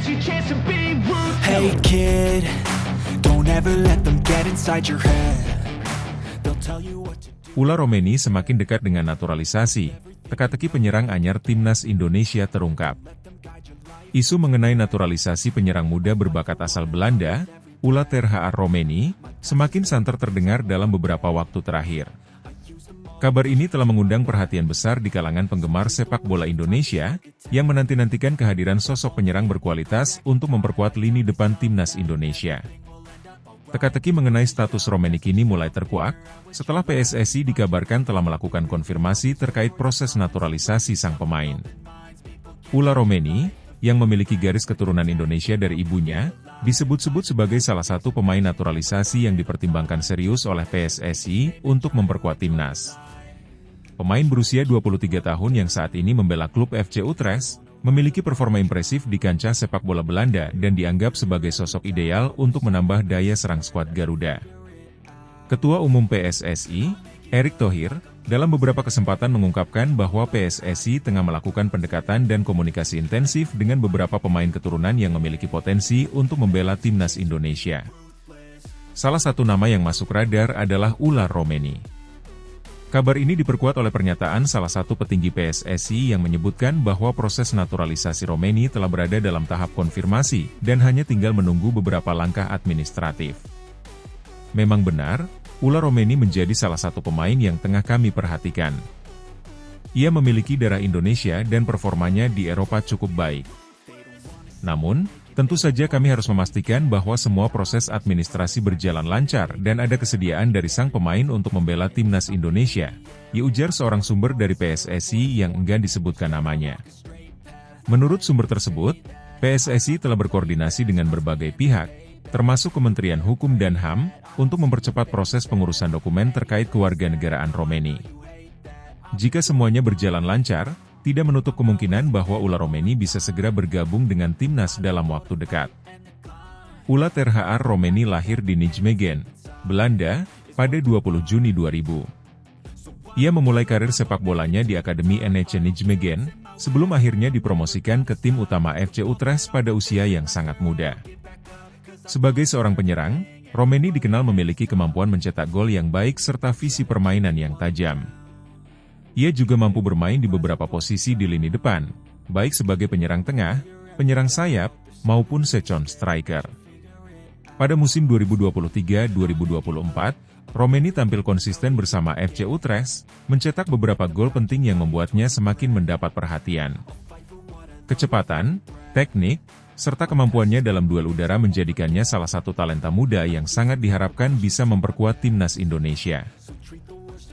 Hey kid, don't ever let them get inside your head. They'll tell you what to do. Ula Romeni semakin dekat dengan naturalisasi. Teka-teki penyerang anyar Timnas Indonesia terungkap. Isu mengenai naturalisasi penyerang muda berbakat asal Belanda, Ula Terhaar Romeni, semakin santer terdengar dalam beberapa waktu terakhir. Kabar ini telah mengundang perhatian besar di kalangan penggemar sepak bola Indonesia, yang menanti-nantikan kehadiran sosok penyerang berkualitas untuk memperkuat lini depan Timnas Indonesia. Teka-teki mengenai status Romeni kini mulai terkuak, setelah PSSI dikabarkan telah melakukan konfirmasi terkait proses naturalisasi sang pemain. Ula Romeni, yang memiliki garis keturunan Indonesia dari ibunya, disebut-sebut sebagai salah satu pemain naturalisasi yang dipertimbangkan serius oleh PSSI untuk memperkuat timnas. Pemain berusia 23 tahun yang saat ini membela klub FC Utrecht, memiliki performa impresif di kancah sepak bola Belanda dan dianggap sebagai sosok ideal untuk menambah daya serang skuad Garuda. Ketua Umum PSSI, Erick Thohir, dalam beberapa kesempatan mengungkapkan bahwa PSSI tengah melakukan pendekatan dan komunikasi intensif dengan beberapa pemain keturunan yang memiliki potensi untuk membela timnas Indonesia. Salah satu nama yang masuk radar adalah Ula Romeni. Kabar ini diperkuat oleh pernyataan salah satu petinggi PSSI yang menyebutkan bahwa proses naturalisasi Romeni telah berada dalam tahap konfirmasi dan hanya tinggal menunggu beberapa langkah administratif. Memang benar, Ula Romeni menjadi salah satu pemain yang tengah kami perhatikan. Ia memiliki darah Indonesia dan performanya di Eropa cukup baik. Namun, tentu saja kami harus memastikan bahwa semua proses administrasi berjalan lancar dan ada kesediaan dari sang pemain untuk membela timnas Indonesia, ujar seorang sumber dari PSSI yang enggan disebutkan namanya. Menurut sumber tersebut, PSSI telah berkoordinasi dengan berbagai pihak, termasuk Kementerian Hukum dan HAM, untuk mempercepat proses pengurusan dokumen terkait kewarganegaraan Romeni. Jika semuanya berjalan lancar, tidak menutup kemungkinan bahwa Ula Romeni bisa segera bergabung dengan timnas dalam waktu dekat. Ula Terhaar Romeni lahir di Nijmegen, Belanda, pada 20 Juni 2000. Ia memulai karir sepak bolanya di Akademi NEC Nijmegen, sebelum akhirnya dipromosikan ke tim utama FC Utrecht pada usia yang sangat muda. Sebagai seorang penyerang, Romeni dikenal memiliki kemampuan mencetak gol yang baik serta visi permainan yang tajam. Ia juga mampu bermain di beberapa posisi di lini depan, baik sebagai penyerang tengah, penyerang sayap, maupun second striker. Pada musim 2023-2024, Romeni tampil konsisten bersama FC Utrecht, mencetak beberapa gol penting yang membuatnya semakin mendapat perhatian. Kecepatan, teknik, serta kemampuannya dalam duel udara menjadikannya salah satu talenta muda yang sangat diharapkan bisa memperkuat timnas Indonesia.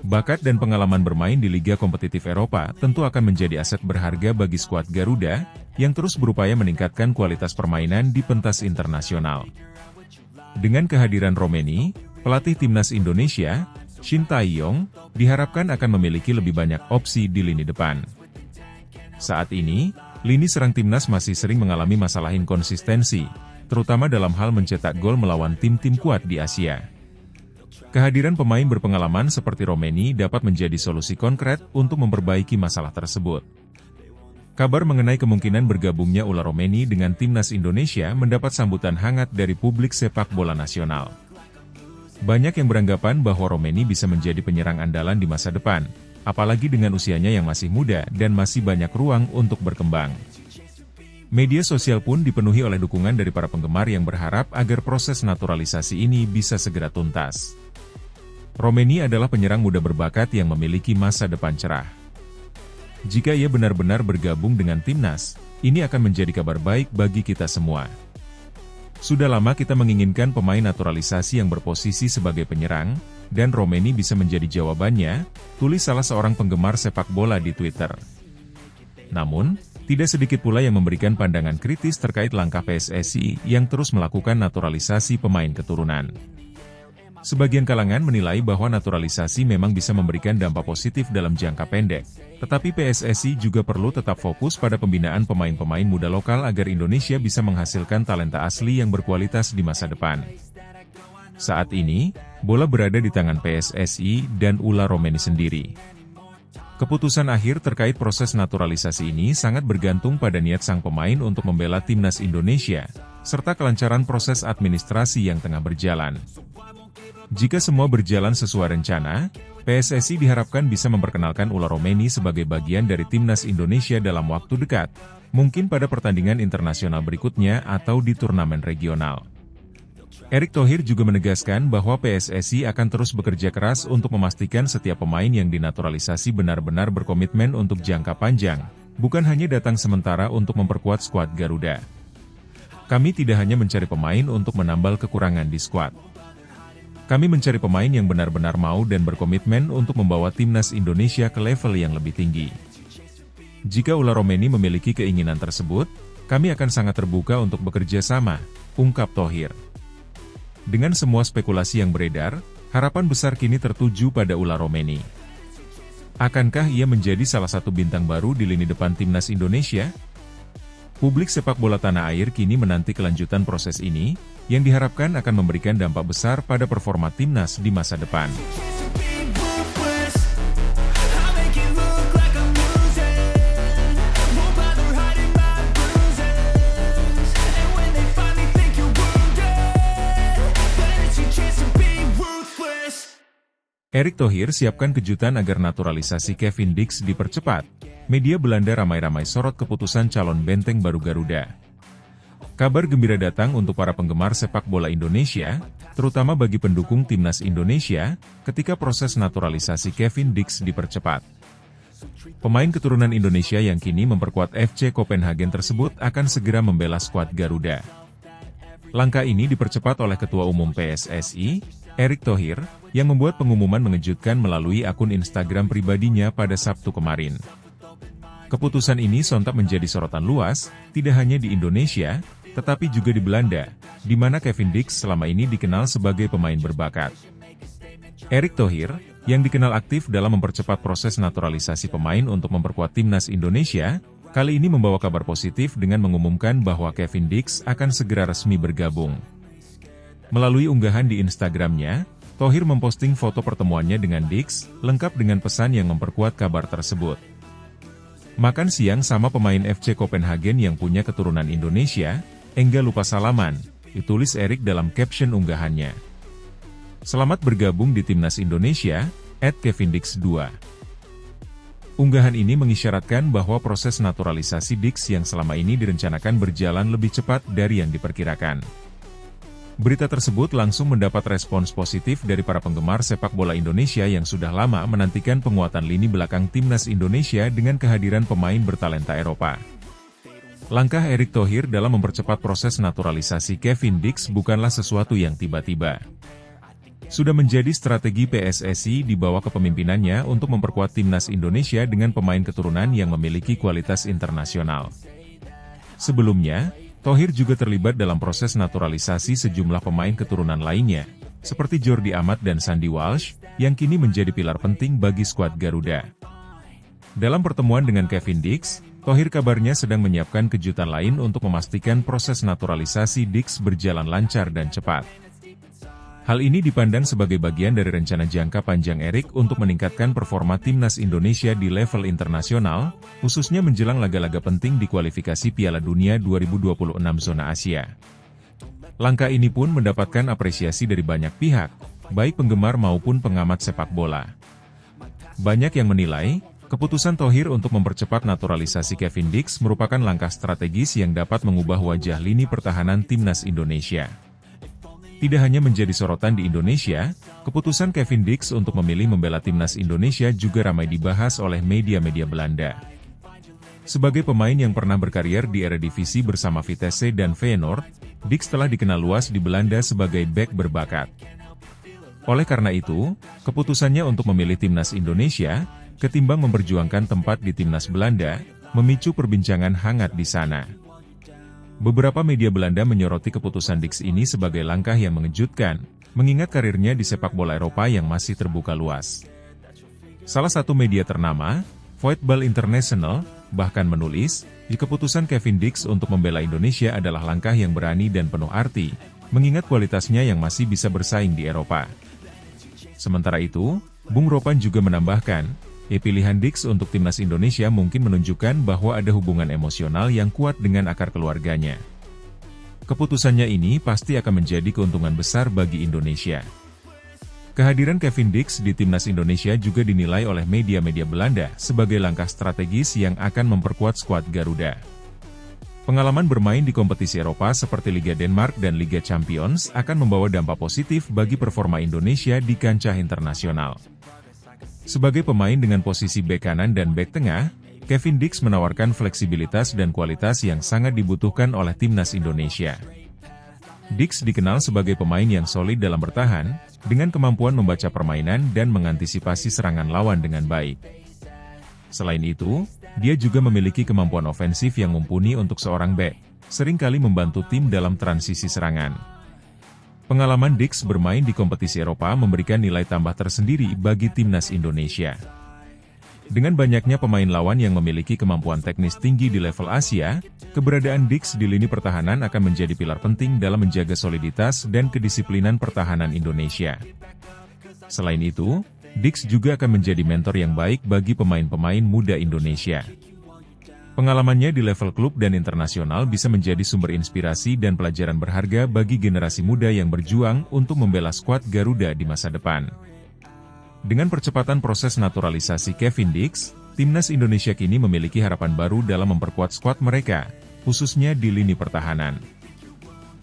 Bakat dan pengalaman bermain di liga kompetitif Eropa tentu akan menjadi aset berharga bagi skuad Garuda, yang terus berupaya meningkatkan kualitas permainan di pentas internasional. Dengan kehadiran Romeni, pelatih timnas Indonesia, Shin Tae-yong, diharapkan akan memiliki lebih banyak opsi di lini depan. Saat ini, lini serang timnas masih sering mengalami masalah inkonsistensi, terutama dalam hal mencetak gol melawan tim-tim kuat di Asia. Kehadiran pemain berpengalaman seperti Romeni dapat menjadi solusi konkret untuk memperbaiki masalah tersebut. Kabar mengenai kemungkinan bergabungnya Ula Romeni dengan timnas Indonesia mendapat sambutan hangat dari publik sepak bola nasional. Banyak yang beranggapan bahwa Romeni bisa menjadi penyerang andalan di masa depan, apalagi dengan usianya yang masih muda dan masih banyak ruang untuk berkembang. Media sosial pun dipenuhi oleh dukungan dari para penggemar yang berharap agar proses naturalisasi ini bisa segera tuntas. Romeni adalah penyerang muda berbakat yang memiliki masa depan cerah. Jika ia benar-benar bergabung dengan timnas, ini akan menjadi kabar baik bagi kita semua. Sudah lama kita menginginkan pemain naturalisasi yang berposisi sebagai penyerang, dan Romeni bisa menjadi jawabannya, tulis salah seorang penggemar sepak bola di Twitter. Namun, tidak sedikit pula yang memberikan pandangan kritis terkait langkah PSSI yang terus melakukan naturalisasi pemain keturunan. Sebagian kalangan menilai bahwa naturalisasi memang bisa memberikan dampak positif dalam jangka pendek, tetapi PSSI juga perlu tetap fokus pada pembinaan pemain-pemain muda lokal agar Indonesia bisa menghasilkan talenta asli yang berkualitas di masa depan. Saat ini, bola berada di tangan PSSI dan Ula Romeni sendiri. Keputusan akhir terkait proses naturalisasi ini sangat bergantung pada niat sang pemain untuk membela timnas Indonesia, serta kelancaran proses administrasi yang tengah berjalan. Jika semua berjalan sesuai rencana, PSSI diharapkan bisa memperkenalkan Ular Romeni sebagai bagian dari timnas Indonesia dalam waktu dekat, mungkin pada pertandingan internasional berikutnya atau di turnamen regional. Erick Thohir juga menegaskan bahwa PSSI akan terus bekerja keras untuk memastikan setiap pemain yang dinaturalisasi benar-benar berkomitmen untuk jangka panjang, bukan hanya datang sementara untuk memperkuat skuad Garuda. Kami tidak hanya mencari pemain untuk menambal kekurangan di skuad. Kami mencari pemain yang benar-benar mau dan berkomitmen untuk membawa timnas Indonesia ke level yang lebih tinggi. Jika Ular Romeni memiliki keinginan tersebut, kami akan sangat terbuka untuk bekerja sama, ungkap Thohir. Dengan semua spekulasi yang beredar, harapan besar kini tertuju pada Ular Romeni. Akankah ia menjadi salah satu bintang baru di lini depan timnas Indonesia? Publik sepak bola tanah air kini menanti kelanjutan proses ini, yang diharapkan akan memberikan dampak besar pada performa timnas di masa depan. Erick Thohir siapkan kejutan agar naturalisasi Kevin Dix dipercepat. Media Belanda ramai-ramai sorot keputusan calon benteng baru Garuda. Kabar gembira datang untuk para penggemar sepak bola Indonesia, terutama bagi pendukung timnas Indonesia, ketika proses naturalisasi Kevin Dix dipercepat. Pemain keturunan Indonesia yang kini memperkuat FC Copenhagen tersebut akan segera membela skuad Garuda. Langkah ini dipercepat oleh Ketua Umum PSSI, Erick Thohir, yang membuat pengumuman mengejutkan melalui akun Instagram pribadinya pada Sabtu kemarin. Keputusan ini sontak menjadi sorotan luas, tidak hanya di Indonesia, tetapi juga di Belanda, di mana Kevin Dix selama ini dikenal sebagai pemain berbakat. Erick Thohir, yang dikenal aktif dalam mempercepat proses naturalisasi pemain untuk memperkuat timnas Indonesia, kali ini membawa kabar positif dengan mengumumkan bahwa Kevin Dix akan segera resmi bergabung. Melalui unggahan di Instagramnya, Thohir memposting foto pertemuannya dengan Dix, lengkap dengan pesan yang memperkuat kabar tersebut. Makan siang sama pemain FC Copenhagen yang punya keturunan Indonesia, enggak lupa salaman, ditulis Erick dalam caption unggahannya. Selamat bergabung di timnas Indonesia, @KevinDix2. Unggahan ini mengisyaratkan bahwa proses naturalisasi Dix yang selama ini direncanakan berjalan lebih cepat dari yang diperkirakan. Berita tersebut langsung mendapat respons positif dari para penggemar sepak bola Indonesia yang sudah lama menantikan penguatan lini belakang timnas Indonesia dengan kehadiran pemain bertalenta Eropa. Langkah Erick Thohir dalam mempercepat proses naturalisasi Kevin Dix bukanlah sesuatu yang tiba-tiba. Sudah menjadi strategi PSSI di bawah kepemimpinannya untuk memperkuat timnas Indonesia dengan pemain keturunan yang memiliki kualitas internasional. Sebelumnya, Thohir juga terlibat dalam proses naturalisasi sejumlah pemain keturunan lainnya, seperti Jordi Amat dan Sandy Walsh, yang kini menjadi pilar penting bagi skuad Garuda. Dalam pertemuan dengan Kevin Dix, Thohir kabarnya sedang menyiapkan kejutan lain untuk memastikan proses naturalisasi Dix berjalan lancar dan cepat. Hal ini dipandang sebagai bagian dari rencana jangka panjang Erick untuk meningkatkan performa timnas Indonesia di level internasional, khususnya menjelang laga-laga penting di kualifikasi Piala Dunia 2026 zona Asia. Langkah ini pun mendapatkan apresiasi dari banyak pihak, baik penggemar maupun pengamat sepak bola. Banyak yang menilai, keputusan Thohir untuk mempercepat naturalisasi Kevin Dix merupakan langkah strategis yang dapat mengubah wajah lini pertahanan timnas Indonesia. Tidak hanya menjadi sorotan di Indonesia, keputusan Kevin Dix untuk memilih membela timnas Indonesia juga ramai dibahas oleh media-media Belanda. Sebagai pemain yang pernah berkarier di Eredivisie bersama Vitesse dan Feyenoord, Dix telah dikenal luas di Belanda sebagai bek berbakat. Oleh karena itu, keputusannya untuk memilih timnas Indonesia, ketimbang memperjuangkan tempat di timnas Belanda, memicu perbincangan hangat di sana. Beberapa media Belanda menyoroti keputusan Dix ini sebagai langkah yang mengejutkan, mengingat karirnya di sepak bola Eropa yang masih terbuka luas. Salah satu media ternama, Voetbal International, bahkan menulis, di keputusan Kevin Dix untuk membela Indonesia adalah langkah yang berani dan penuh arti, mengingat kualitasnya yang masih bisa bersaing di Eropa. Sementara itu, Bung Ropan juga menambahkan, Pilihan Dix untuk timnas Indonesia mungkin menunjukkan bahwa ada hubungan emosional yang kuat dengan akar keluarganya. Keputusannya ini pasti akan menjadi keuntungan besar bagi Indonesia. Kehadiran Kevin Dix di timnas Indonesia juga dinilai oleh media-media Belanda sebagai langkah strategis yang akan memperkuat skuad Garuda. Pengalaman bermain di kompetisi Eropa seperti Liga Denmark dan Liga Champions akan membawa dampak positif bagi performa Indonesia di kancah internasional. Sebagai pemain dengan posisi bek kanan dan bek tengah, Kevin Dix menawarkan fleksibilitas dan kualitas yang sangat dibutuhkan oleh timnas Indonesia. Dix dikenal sebagai pemain yang solid dalam bertahan, dengan kemampuan membaca permainan dan mengantisipasi serangan lawan dengan baik. Selain itu, dia juga memiliki kemampuan ofensif yang mumpuni untuk seorang bek, seringkali membantu tim dalam transisi serangan. Pengalaman Dix bermain di kompetisi Eropa memberikan nilai tambah tersendiri bagi timnas Indonesia. Dengan banyaknya pemain lawan yang memiliki kemampuan teknis tinggi di level Asia, keberadaan Dix di lini pertahanan akan menjadi pilar penting dalam menjaga soliditas dan kedisiplinan pertahanan Indonesia. Selain itu, Dix juga akan menjadi mentor yang baik bagi pemain-pemain muda Indonesia. Pengalamannya di level klub dan internasional bisa menjadi sumber inspirasi dan pelajaran berharga bagi generasi muda yang berjuang untuk membela skuad Garuda di masa depan. Dengan percepatan proses naturalisasi Kevin Dix, timnas Indonesia kini memiliki harapan baru dalam memperkuat skuad mereka, khususnya di lini pertahanan.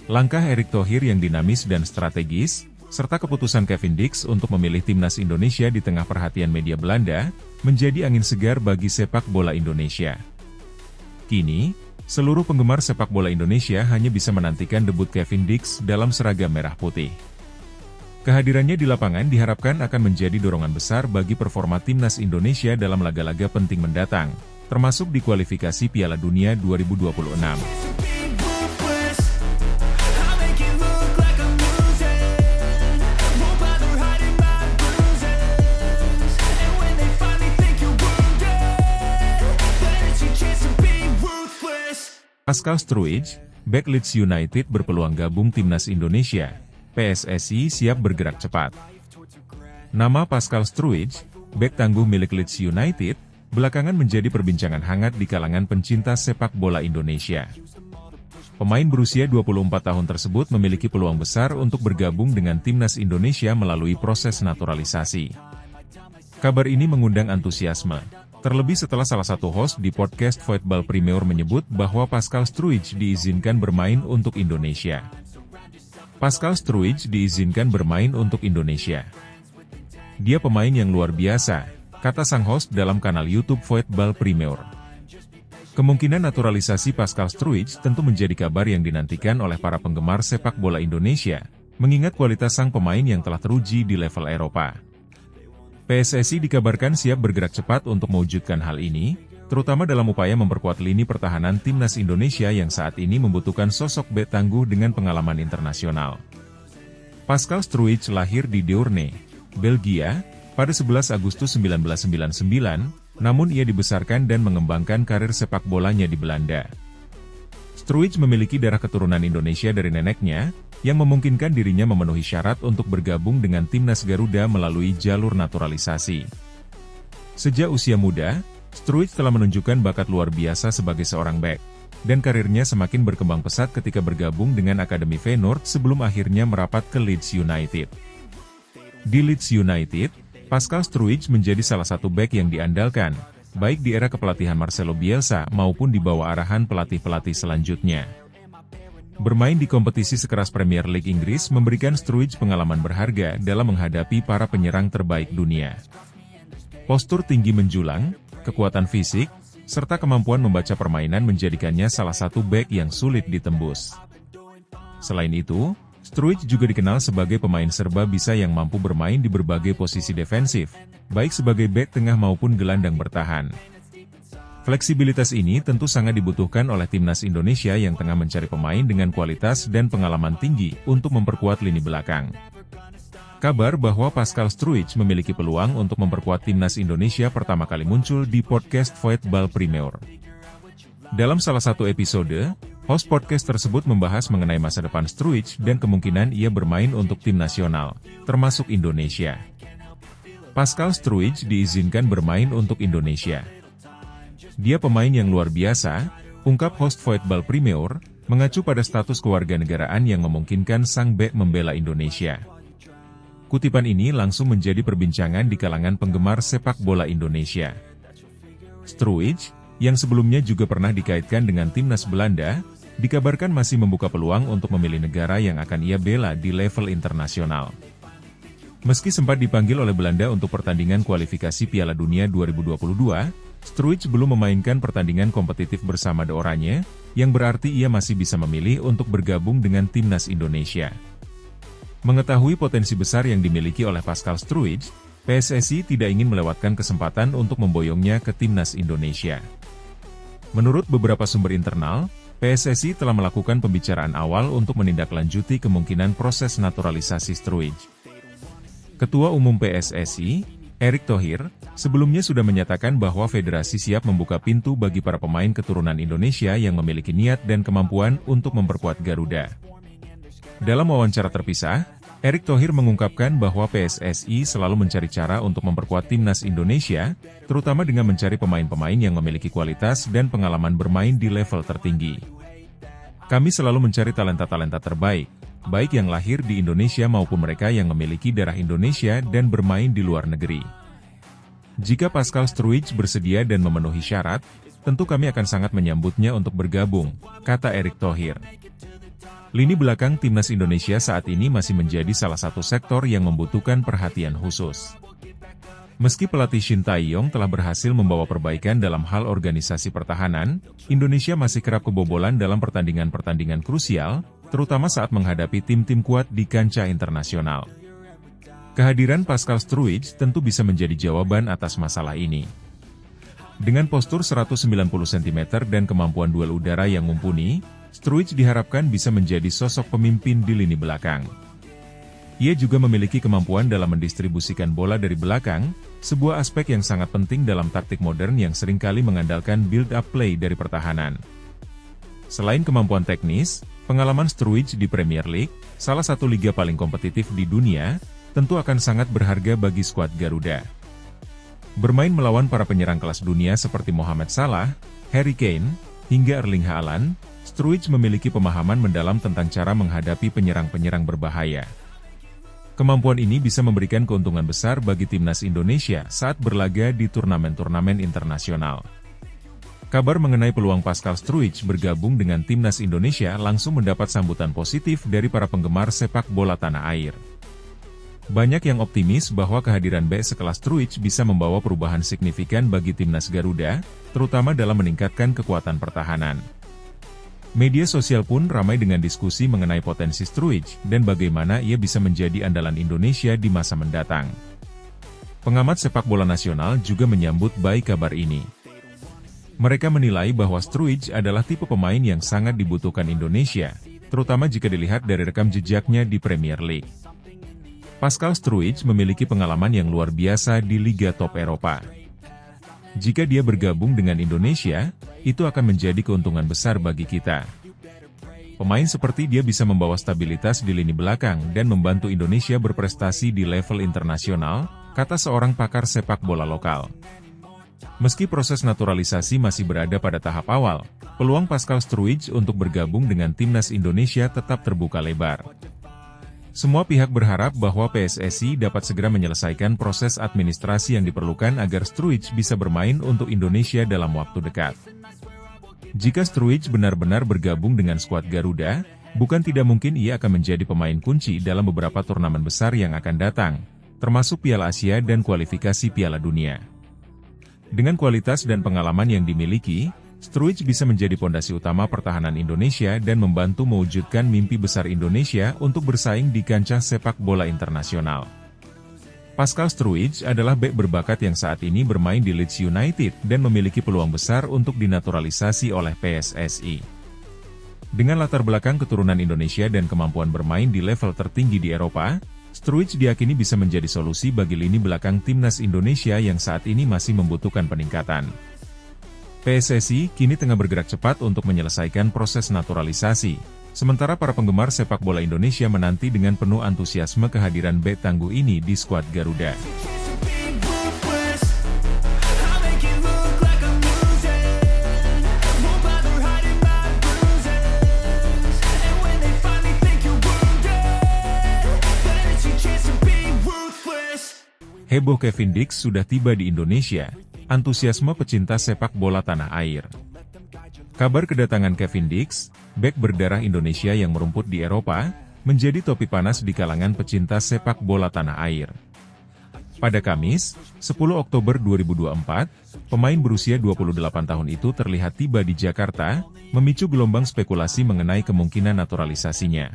Langkah Erick Thohir yang dinamis dan strategis, serta keputusan Kevin Dix untuk memilih timnas Indonesia di tengah perhatian media Belanda, menjadi angin segar bagi sepak bola Indonesia. Kini, seluruh penggemar sepak bola Indonesia hanya bisa menantikan debut Kevin Dix dalam seragam merah putih. Kehadirannya di lapangan diharapkan akan menjadi dorongan besar bagi performa timnas Indonesia dalam laga-laga penting mendatang, termasuk di kualifikasi Piala Dunia 2026. Pascal Struijk, bek Leeds United berpeluang gabung timnas Indonesia. PSSI siap bergerak cepat. Nama Pascal Struijk, bek tangguh milik Leeds United, belakangan menjadi perbincangan hangat di kalangan pencinta sepak bola Indonesia. Pemain berusia 24 tahun tersebut memiliki peluang besar untuk bergabung dengan timnas Indonesia melalui proses naturalisasi. Kabar ini mengundang antusiasme, terlebih setelah salah satu host di podcast Football Premier menyebut bahwa Pascal Struijk diizinkan bermain untuk Indonesia. Pascal Struijk diizinkan bermain untuk Indonesia. Dia pemain yang luar biasa, kata sang host dalam kanal YouTube Football Premier. Kemungkinan naturalisasi Pascal Struijk tentu menjadi kabar yang dinantikan oleh para penggemar sepak bola Indonesia, mengingat kualitas sang pemain yang telah teruji di level Eropa. PSSI dikabarkan siap bergerak cepat untuk mewujudkan hal ini, terutama dalam upaya memperkuat lini pertahanan timnas Indonesia yang saat ini membutuhkan sosok bek tangguh dengan pengalaman internasional. Pascal Struijk lahir di Deurne, Belgia, pada 11 Agustus 1999, namun ia dibesarkan dan mengembangkan karir sepak bolanya di Belanda. Struijk memiliki darah keturunan Indonesia dari neneknya, yang memungkinkan dirinya memenuhi syarat untuk bergabung dengan timnas Garuda melalui jalur naturalisasi. Sejak usia muda, Struijk telah menunjukkan bakat luar biasa sebagai seorang bek, dan karirnya semakin berkembang pesat ketika bergabung dengan Akademi Feyenoord sebelum akhirnya merapat ke Leeds United. Di Leeds United, Pascal Struijk menjadi salah satu bek yang diandalkan, baik di era kepelatihan Marcelo Bielsa maupun di bawah arahan pelatih-pelatih selanjutnya. Bermain di kompetisi sekeras Premier League Inggris memberikan Struijk pengalaman berharga dalam menghadapi para penyerang terbaik dunia. Postur tinggi menjulang, kekuatan fisik, serta kemampuan membaca permainan menjadikannya salah satu bek yang sulit ditembus. Selain itu, Struijk juga dikenal sebagai pemain serba bisa yang mampu bermain di berbagai posisi defensif, baik sebagai bek tengah maupun gelandang bertahan. Fleksibilitas ini tentu sangat dibutuhkan oleh timnas Indonesia yang tengah mencari pemain dengan kualitas dan pengalaman tinggi untuk memperkuat lini belakang. Kabar bahwa Pascal Struijk memiliki peluang untuk memperkuat timnas Indonesia pertama kali muncul di podcast Football Premier. Dalam salah satu episode, host podcast tersebut membahas mengenai masa depan Struijk dan kemungkinan ia bermain untuk tim nasional, termasuk Indonesia. Pascal Struijk diizinkan bermain untuk Indonesia. Dia pemain yang luar biasa, ungkap host Voetbal Premier, mengacu pada status kewarganegaraan yang memungkinkan sang bek membela Indonesia. Kutipan ini langsung menjadi perbincangan di kalangan penggemar sepak bola Indonesia. Struijk, yang sebelumnya juga pernah dikaitkan dengan timnas Belanda, dikabarkan masih membuka peluang untuk memilih negara yang akan ia bela di level internasional. Meski sempat dipanggil oleh Belanda untuk pertandingan kualifikasi Piala Dunia 2022, Struijk belum memainkan pertandingan kompetitif bersama The Oranje, yang berarti ia masih bisa memilih untuk bergabung dengan timnas Indonesia. Mengetahui potensi besar yang dimiliki oleh Pascal Struijk, PSSI tidak ingin melewatkan kesempatan untuk memboyongnya ke timnas Indonesia. Menurut beberapa sumber internal, PSSI telah melakukan pembicaraan awal untuk menindaklanjuti kemungkinan proses naturalisasi Struijk. Ketua Umum PSSI, Erick Thohir, sebelumnya sudah menyatakan bahwa federasi siap membuka pintu bagi para pemain keturunan Indonesia yang memiliki niat dan kemampuan untuk memperkuat Garuda. Dalam wawancara terpisah, Erick Thohir mengungkapkan bahwa PSSI selalu mencari cara untuk memperkuat timnas Indonesia, terutama dengan mencari pemain-pemain yang memiliki kualitas dan pengalaman bermain di level tertinggi. Kami selalu mencari talenta-talenta terbaik, baik yang lahir di Indonesia maupun mereka yang memiliki darah Indonesia dan bermain di luar negeri. Jika Pascal Struijk bersedia dan memenuhi syarat, tentu kami akan sangat menyambutnya untuk bergabung, kata Erick Thohir. Lini belakang timnas Indonesia saat ini masih menjadi salah satu sektor yang membutuhkan perhatian khusus. Meski pelatih Shin Tae-yong telah berhasil membawa perbaikan dalam hal organisasi pertahanan, Indonesia masih kerap kebobolan dalam pertandingan-pertandingan krusial, terutama saat menghadapi tim-tim kuat di kancah internasional. Kehadiran Pascal Struijk tentu bisa menjadi jawaban atas masalah ini. Dengan postur 190 cm dan kemampuan duel udara yang mumpuni, Struijk diharapkan bisa menjadi sosok pemimpin di lini belakang. Ia juga memiliki kemampuan dalam mendistribusikan bola dari belakang, sebuah aspek yang sangat penting dalam taktik modern yang seringkali mengandalkan build-up play dari pertahanan. Selain kemampuan teknis, pengalaman Struijk di Premier League, salah satu liga paling kompetitif di dunia, tentu akan sangat berharga bagi skuad Garuda. Bermain melawan para penyerang kelas dunia seperti Mohamed Salah, Harry Kane, hingga Erling Haaland, Struijk memiliki pemahaman mendalam tentang cara menghadapi penyerang-penyerang berbahaya. Kemampuan ini bisa memberikan keuntungan besar bagi timnas Indonesia saat berlaga di turnamen-turnamen internasional. Kabar mengenai peluang Pascal Struijk bergabung dengan timnas Indonesia langsung mendapat sambutan positif dari para penggemar sepak bola tanah air. Banyak yang optimis bahwa kehadiran bek sekelas Struijk bisa membawa perubahan signifikan bagi timnas Garuda, terutama dalam meningkatkan kekuatan pertahanan. Media sosial pun ramai dengan diskusi mengenai potensi Struijk dan bagaimana ia bisa menjadi andalan Indonesia di masa mendatang. Pengamat sepak bola nasional juga menyambut baik kabar ini. Mereka menilai bahwa Struijk adalah tipe pemain yang sangat dibutuhkan Indonesia, terutama jika dilihat dari rekam jejaknya di Premier League. Pascal Struijk memiliki pengalaman yang luar biasa di liga top Eropa. Jika dia bergabung dengan Indonesia, itu akan menjadi keuntungan besar bagi kita. Pemain seperti dia bisa membawa stabilitas di lini belakang dan membantu Indonesia berprestasi di level internasional, kata seorang pakar sepak bola lokal. Meski proses naturalisasi masih berada pada tahap awal, peluang Pascal Struijk untuk bergabung dengan timnas Indonesia tetap terbuka lebar. Semua pihak berharap bahwa PSSI dapat segera menyelesaikan proses administrasi yang diperlukan agar Struijk bisa bermain untuk Indonesia dalam waktu dekat. Jika Struijk benar-benar bergabung dengan skuad Garuda, bukan tidak mungkin ia akan menjadi pemain kunci dalam beberapa turnamen besar yang akan datang, termasuk Piala Asia dan kualifikasi Piala Dunia. Dengan kualitas dan pengalaman yang dimiliki, Struijk bisa menjadi pondasi utama pertahanan Indonesia dan membantu mewujudkan mimpi besar Indonesia untuk bersaing di kancah sepak bola internasional. Pascal Struijk adalah bek berbakat yang saat ini bermain di Leeds United dan memiliki peluang besar untuk dinaturalisasi oleh PSSI. Dengan latar belakang keturunan Indonesia dan kemampuan bermain di level tertinggi di Eropa, Struijk diyakini bisa menjadi solusi bagi lini belakang timnas Indonesia yang saat ini masih membutuhkan peningkatan. PSSI kini tengah bergerak cepat untuk menyelesaikan proses naturalisasi, sementara para penggemar sepak bola Indonesia menanti dengan penuh antusiasme kehadiran bek tangguh ini di skuad Garuda. Heboh Kevin Dix sudah tiba di Indonesia, antusiasme pecinta sepak bola tanah air. Kabar kedatangan Kevin Dix, bek berdarah Indonesia yang merumput di Eropa, menjadi topik panas di kalangan pecinta sepak bola tanah air. Pada Kamis, 10 Oktober 2024, pemain berusia 28 tahun itu terlihat tiba di Jakarta, memicu gelombang spekulasi mengenai kemungkinan naturalisasinya.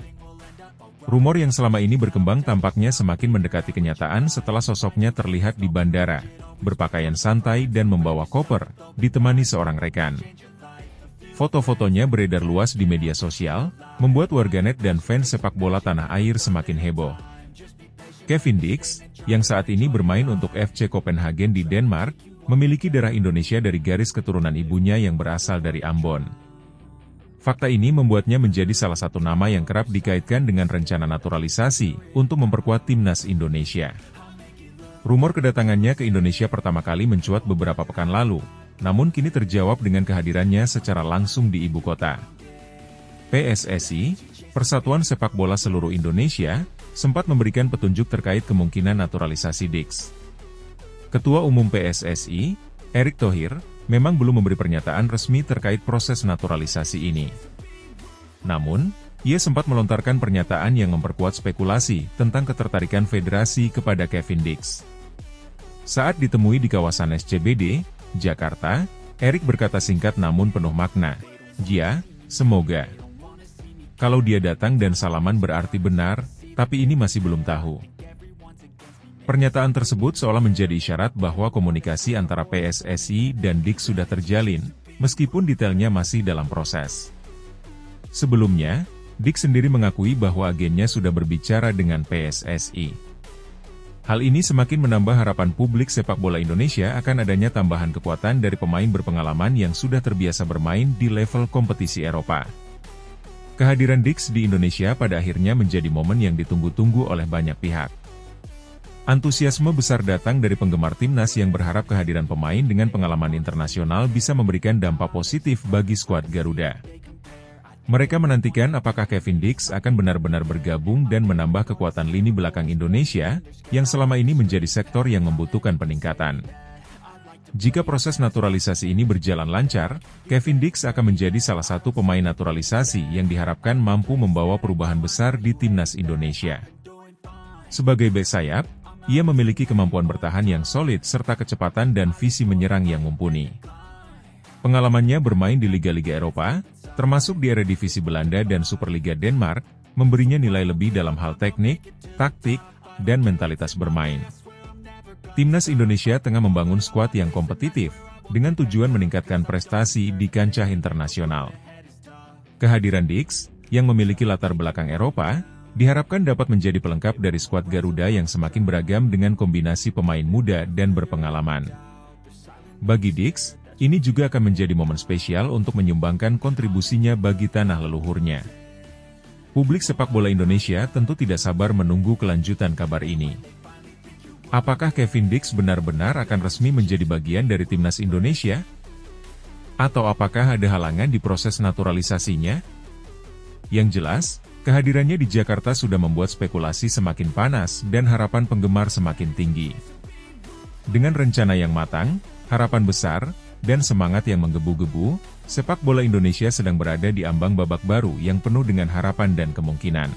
Rumor yang selama ini berkembang tampaknya semakin mendekati kenyataan setelah sosoknya terlihat di bandara, berpakaian santai dan membawa koper, ditemani seorang rekan. Foto-fotonya beredar luas di media sosial, membuat warganet dan fans sepak bola tanah air semakin heboh. Kevin Dix, yang saat ini bermain untuk FC Copenhagen di Denmark, memiliki darah Indonesia dari garis keturunan ibunya yang berasal dari Ambon. Fakta ini membuatnya menjadi salah satu nama yang kerap dikaitkan dengan rencana naturalisasi untuk memperkuat timnas Indonesia. Rumor kedatangannya ke Indonesia pertama kali mencuat beberapa pekan lalu, namun kini terjawab dengan kehadirannya secara langsung di ibu kota. PSSI, Persatuan Sepak Bola Seluruh Indonesia, sempat memberikan petunjuk terkait kemungkinan naturalisasi Dix. Ketua Umum PSSI, Erick Thohir, memang belum memberi pernyataan resmi terkait proses naturalisasi ini. Namun, ia sempat melontarkan pernyataan yang memperkuat spekulasi tentang ketertarikan federasi kepada Kevin Dix. Saat ditemui di kawasan SCBD, Jakarta, Erick berkata singkat namun penuh makna, "Ya, semoga. Kalau dia datang dan salaman berarti benar, tapi ini masih belum tahu." Pernyataan tersebut seolah menjadi isyarat bahwa komunikasi antara PSSI dan Dix sudah terjalin, meskipun detailnya masih dalam proses. Sebelumnya, Dix sendiri mengakui bahwa agennya sudah berbicara dengan PSSI. Hal ini semakin menambah harapan publik sepak bola Indonesia akan adanya tambahan kekuatan dari pemain berpengalaman yang sudah terbiasa bermain di level kompetisi Eropa. Kehadiran Dix di Indonesia pada akhirnya menjadi momen yang ditunggu-tunggu oleh banyak pihak. Antusiasme besar datang dari penggemar timnas yang berharap kehadiran pemain dengan pengalaman internasional bisa memberikan dampak positif bagi skuad Garuda. Mereka menantikan apakah Kevin Dix akan benar-benar bergabung dan menambah kekuatan lini belakang Indonesia, yang selama ini menjadi sektor yang membutuhkan peningkatan. Jika proses naturalisasi ini berjalan lancar, Kevin Dix akan menjadi salah satu pemain naturalisasi yang diharapkan mampu membawa perubahan besar di timnas Indonesia. Sebagai bek sayap, ia memiliki kemampuan bertahan yang solid serta kecepatan dan visi menyerang yang mumpuni. Pengalamannya bermain di liga-liga Eropa, termasuk di Eredivisie Belanda dan Superliga Denmark, memberinya nilai lebih dalam hal teknik, taktik, dan mentalitas bermain. Timnas Indonesia tengah membangun skuad yang kompetitif, dengan tujuan meningkatkan prestasi di kancah internasional. Kehadiran Dix, yang memiliki latar belakang Eropa, diharapkan dapat menjadi pelengkap dari skuad Garuda yang semakin beragam dengan kombinasi pemain muda dan berpengalaman. Bagi Dix, ini juga akan menjadi momen spesial untuk menyumbangkan kontribusinya bagi tanah leluhurnya. Publik sepak bola Indonesia tentu tidak sabar menunggu kelanjutan kabar ini. Apakah Kevin Dix benar-benar akan resmi menjadi bagian dari timnas Indonesia? Atau apakah ada halangan di proses naturalisasinya? Yang jelas, kehadirannya di Jakarta sudah membuat spekulasi semakin panas dan harapan penggemar semakin tinggi. Dengan rencana yang matang, harapan besar, dan semangat yang menggebu-gebu, sepak bola Indonesia sedang berada di ambang babak baru yang penuh dengan harapan dan kemungkinan.